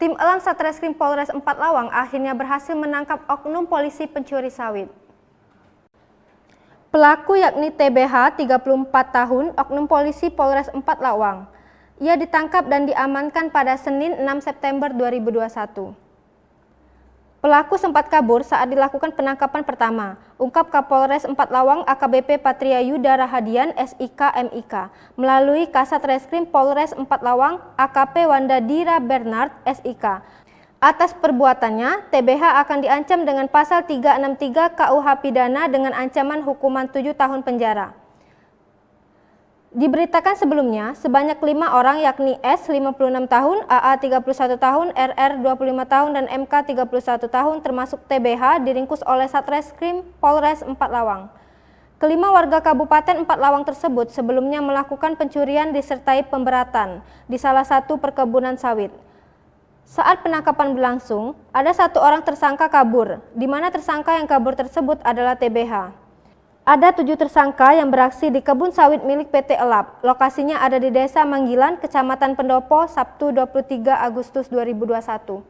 Tim Elang Satreskrim Polres 4 Lawang akhirnya berhasil menangkap oknum polisi pencuri sawit. Pelaku yakni TBH, 34 tahun, oknum polisi Polres 4 Lawang. Ia ditangkap dan diamankan pada Senin 6 September 2021. Pelaku sempat kabur saat dilakukan penangkapan pertama, ungkap Kapolres 4 Lawang AKBP Patria Yuda Rahadian SIK MIK melalui Kasat Reskrim Polres 4 Lawang AKP Wanda Dira Bernard SIK. Atas perbuatannya, TBH akan diancam dengan pasal 363 KUH Pidana dengan ancaman hukuman 7 tahun penjara. Diberitakan sebelumnya, sebanyak 5 orang yakni S 56 tahun, AA 31 tahun, RR 25 tahun, dan MK 31 tahun termasuk TBH diringkus oleh Satreskrim Polres 4 Lawang. Kelima warga Kabupaten 4 Lawang tersebut sebelumnya melakukan pencurian disertai pemberatan di salah satu perkebunan sawit. Saat penangkapan berlangsung, ada 1 orang tersangka kabur, di mana tersangka yang kabur tersebut adalah TBH. Ada 7 tersangka yang beraksi di kebun sawit milik PT Elap. Lokasinya ada di Desa Manggilan, Kecamatan Pendopo, Sabtu 23 Agustus 2021.